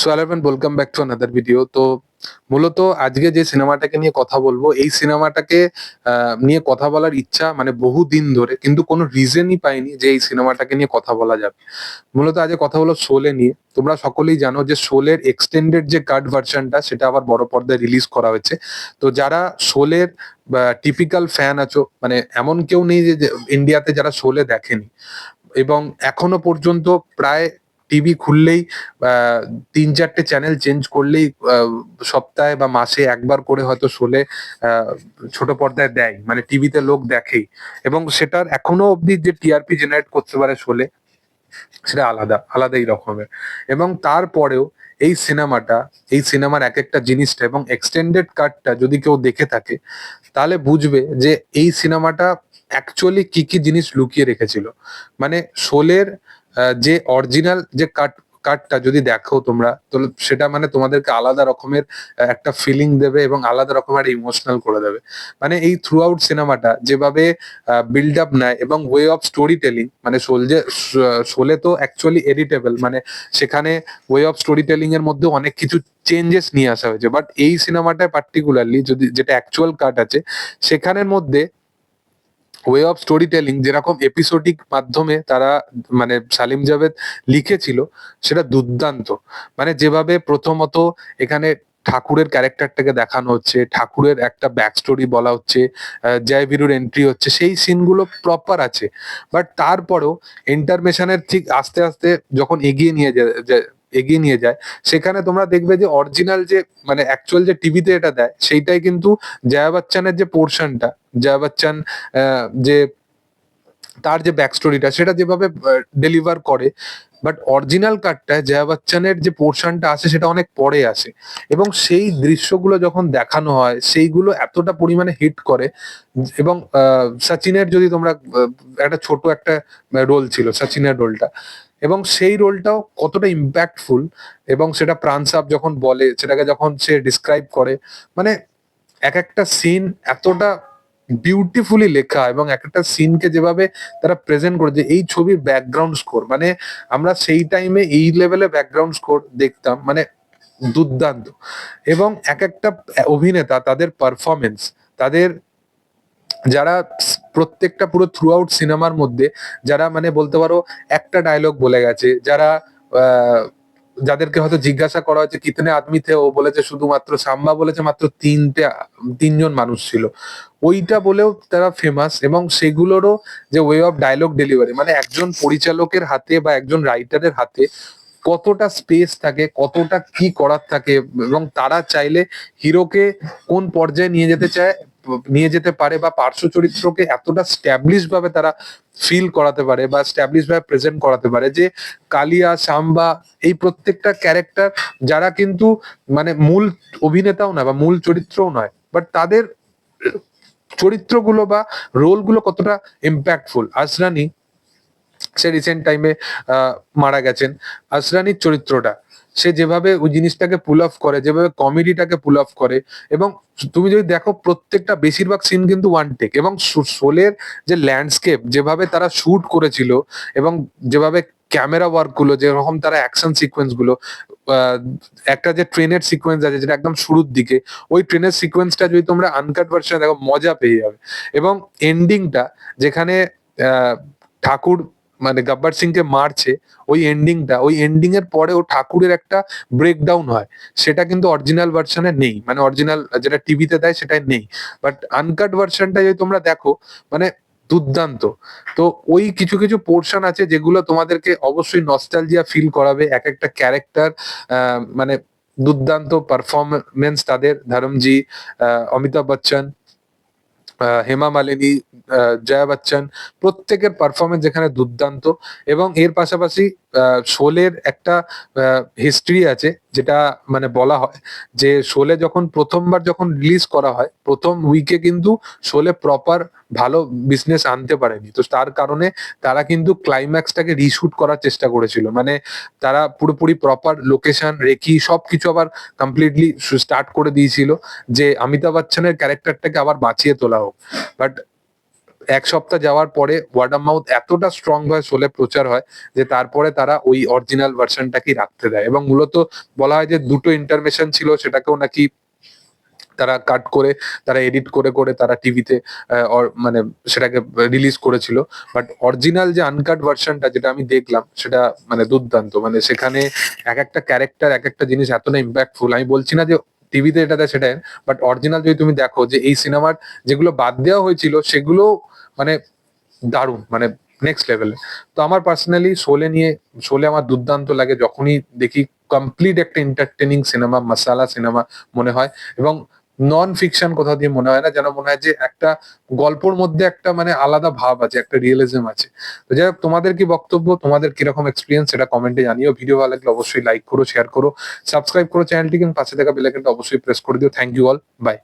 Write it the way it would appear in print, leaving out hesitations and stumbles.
So hello everyone, welcome back to another video. তো মূলত আজকে যে সিনেমাটাকে নিয়ে কথা বলবো, এই সিনেমাটাকে নিয়ে কথা বলার ইচ্ছা মানে বহু দিন ধরে, কিন্তু কোনো রিজনই পাইনি যে এই সিনেমাটাকে নিয়ে কথা বলা যাবে। মূলত আজকে কথা হলো শোলে নিয়ে। তোমরা সকলেই জানো যে শোলের এক্সটেন্ডেড যে কাট ভার্সনটা সেটা আবার বড় পর্দায় রিলিজ করা হয়েছে। তো যারা শোলের টিপিক্যাল ফ্যান আছো, মানে এমন কেউ নেই যে যে ইন্ডিয়াতে যারা শোলে দেখেনি, এবং এখনো পর্যন্ত প্রায় টিভি খুললেই আহ, 3-4টে চ্যানেল চেঞ্জ করলেই সপ্তাহে বা মাসে একবার করে হয়তো শোলে আহ, ছোট পর্দায় দেয়, মানে টিভিতে লোক দেখেই। এবং সেটার এখনো অবধি যে টিআরপি জেনারেট করতে পারে শোলে, সেটা আলাদাই রকমের। এবং তারপরেও এই সিনেমার এক একটা জিনিসটা এবং এক্সটেন্ডেড কাটটা যদি কেউ দেখে থাকে, তাহলে বুঝবে যে এই সিনেমাটা অ্যাকচুয়ালি কি কি জিনিস লুকিয়ে রেখেছিল। মানে শোলের যে অরিজিনাল যে কাটটা যদি দেখো তোমরা, তো সেটা মানে তোমাদেরকে আলাদা রকমের একটা ফিলিং দেবে এবং আলাদা রকমের ইমোশনাল করে দেবে। মানে এই থ্রু আউট সিনেমাটা যেভাবে বিল্ড আপ নেয় এবং ওয়ে অফ স্টোরি টেলিং, মানে শোলে তো অ্যাকচুয়ালি এডিটেবল, মানে সেখানে ওয়ে অফ স্টোরি টেলিং এর মধ্যে অনেক কিছু চেঞ্জেস নিয়ে আসা হয়েছে। বাট এই সিনেমাটায় পার্টিকুলারলি যদি যেটা অ্যাকচুয়াল কাট আছে, সেখানের মধ্যে ওয়ে অফ স্টোরি টেলিং যেরকম এপিসোডিক মাধ্যমে তারা মানে সালিম জাভেদ লিখেছিল, সেটা দুর্দান্ত। মানে যেভাবে প্রথমত এখানে ঠাকুরের ক্যারেক্টারটাকে দেখানো হচ্ছে, ঠাকুরের একটা ব্যাক স্টোরি বলা হচ্ছে, জয় বীরুর এন্ট্রি হচ্ছে, সেই সিনগুলো প্রপার আছে। বাট তারপরেও ইন্টারমেশনের ঠিক আস্তে আস্তে যখন এগিয়ে নিয়ে যায়, সেখানে তোমরা দেখবে যে অরিজিনাল যে মানে অ্যাকচুয়াল যে টিভিতে এটা দেয়, সেইটাই কিন্তু জয়া বচ্চনের যে পোর্শনটা, জয়া বচ্চন যে তার যে ব্যাক স্টোরিটা সেটা যেভাবে ডেলিভার করে, বাট অরিজিনাল কাটটায় জয়া বচ্চনের যে পোর্শনটা আসে সেটা অনেক পরে আসে। এবং সেই দৃশ্যগুলো যখন দেখানো হয়, সেইগুলো এতটা পরিমাণে হিট করে। এবং সচিনের যদি তোমরা একটা ছোট একটা রোল ছিল সচিনের রোলটা, এবং সেই রোলটাও কতটা ইম্প্যাক্টফুল। এবং সেটা প্রাণ সাব যখন বলে, সেটাকে যখন সে ডিসক্রাইব করে, মানে এক একটা সিন এতটা বিউটিফুলি লেখা, এবং এক একটা সিনকে যেভাবে তারা প্রেজেন্ট করেছে, এই ছবির ব্যাকগ্রাউন্ড স্কোর, মানে আমরা সেই টাইমে এই লেভেলে ব্যাকগ্রাউন্ড স্কোর দেখতাম, মানে দুর্দান্ত। এবং এক একটা অভিনেতা, তাদের পারফরমেন্স, তাদের যারা প্রত্যেকটা পুরো থ্রু আউট সিনেমার মধ্যে যারা মানে বলতে পারো একটা ডায়লগ বলে গেছে, যারা আহ, যাদেরকে হয়তো জিজ্ঞাসা করা হয়েছে কিতনে আদমি থে, ও বলেছে শুধুমাত্র, সাম্বা বলেছে মাত্র তিনজন মানুষ ছিল, ওইটা বলেও তারা ফেমাস। এবং সেগুলোরও যে ওয়ে অফ ডায়লগ ডেলিভারি, মানে একজন পরিচালকের হাতে বা একজন রাইটারের হাতে কতটা স্পেস থাকে, কতটা কি করার থাকে, এবং তারা চাইলে হিরোকে কোন পর্যায়ে নিয়ে যেতে পারে, বা পার্শ্ব চরিত্রকে এতটা স্ট্যাবলিশ ভাবে তারা ফিল করাতে পারে বা স্ট্যাবলিশ ভাবে প্রেজেন্ট করাতে পারে, যে কালিয়া, সাম্বা, এই প্রত্যেকটা ক্যারেক্টার যারা কিন্তু মানে মূল অভিনেতাও নয় বা মূল চরিত্রও নয়, বাট তাদের চরিত্রগুলো বা রোলগুলো কতটা ইম্প্যাক্টফুল। আসরানি, সে রিসেন্ট টাইমে মারা গেছেন। আসরানির চরিত্রটা, সে যেভাবে ওই জিনিসটাকে পুল অফ করে, যেভাবে কমেডিটাকে পুল অফ করে, এবং তুমি যদি দেখো প্রত্যেকটা বেশিরভাগ সিন কিন্তু ওয়ান টেক। এবং শোলের যে ল্যান্ডস্কেপ যেভাবে তারা শুট করেছিল, এবং যেভাবে ক্যামেরা ওয়ার্ক গুলো, যেরকম তারা অ্যাকশন সিকোয়েন্স গুলো, আহ, একটা যে ট্রেনের সিকোয়েন্স আছে যেটা একদম শুরুর দিকে, ওই ট্রেনের সিকোয়েন্সটা যদি তোমরা আনকাট ভার্সনে দেখো, মজা পেয়ে যাবে। এবং এন্ডিংটা যেখানে আহ, ঠাকুর মানে গব্বর সিং কে মারছে, ওই এন্ডিং এর পরেও ঠাকুরের একটা ব্রেকডাউন হয়, সেটা কিন্তু অরিজিনাল ভার্সনে নেই, মানে অরিজিনাল যেটা টিভিতে দেয় সেটাই নেই। বাট আনকাট ভার্সনটা যদি তোমরা দেখো, মানে দুর্দান্ত। তো ওই কিছু কিছু পোর্শন আছে যেগুলো তোমাদেরকে অবশ্যই নস্টালজিয়া ফিল করাবে। এক একটা ক্যারেক্টার মানে দুর্দান্ত পারফরমেন্স তাদের, ধরমজি, অমিতাভ বচ্চন, হেমা মালিনী, জয়া বচ্চন, প্রত্যেকের পারফরমেন্স এখানে দুর্দান্ত। এবং এর পাশাপাশি শোলের একটা হিস্ট্রি আছে, যেটা মানে বলা হয় যে শোলে যখন প্রথমবার যখন রিলিজ করা হয়, প্রথম উইকে কিন্তু শোলে প্রপার ভালো বিজনেস আনতে পারেনি। তো তার কারণে তারা কিন্তু ক্লাইম্যাক্সটাকে রিশুট করার চেষ্টা করেছিল, মানে তারা পুরোপুরি প্রপার লোকেশন রেখি সবকিছু আবার কমপ্লিটলি স্টার্ট করে দিয়েছিল, যে অমিতাভ বচ্চনের ক্যারেক্টারটাকে আবার বাঁচিয়ে তোলা হোক। বাট এক সপ্তাহ যাওয়ার পরে ওয়ার্ড অফ মাউথ এতটা স্ট্রং ভাবে শোলে প্রচার হয় যে তারপরে তারা ওই অরিজিনাল ভার্সনটাকেই রাখতে দেয়, এবং মূলত বলা হয় যে দুটো ইন্টারমেশন ছিল সেটাকেও নাকি তারা কাট করে, তারা এডিট করে করে তারা টিভিতে মানে সেটাকে রিলিজ করেছিল। বাট অরিজিনাল যে আনকাট ভার্সনটা যেটা আমি দেখলাম সেটা মানে দুর্দান্ত, মানে সেখানে এক একটা ক্যারেক্টার এক একটা জিনিস এতটা ইম্প্যাক্টফুল। আমি বলছি না যে টিভিতে এটা দেয় সেটাই, বাট অরিজিনাল যদি তুমি দেখো যে এই সিনেমার যেগুলো বাদ দেওয়া হয়েছিল সেগুলো মানে দারুণ, মানে নেক্সট লেভেলে। তো আমার পার্সোনালি শোলে আমার দুর্দান্ত লাগে যখনই দেখি, কমপ্লিট একটা এন্টারটেনিং সিনেমা, মাসালা সিনেমা মনে হয়, এবং নন ফিকশন কোথাও দিয়ে মনে হয় না, যেন মনে হয় যে একটা গল্পর মধ্যে একটা মানে আলাদা ভাব আছে, একটা রিয়েলিজম আছে। তো যাই হোক, তোমাদের কি বক্তব্য, তোমাদের কিরকম এক্সপিরিয়েন্স সেটা কমেন্টে জানিও। ভিডিও ভালো লাগলে অবশ্যই লাইক করো, শেয়ার করো, সাবস্ক্রাইব করো চ্যানেলটিকে, এবং পাশে থাকা বেল আইকনটা অবশ্যই প্রেস করে দিও। Thank you all, by.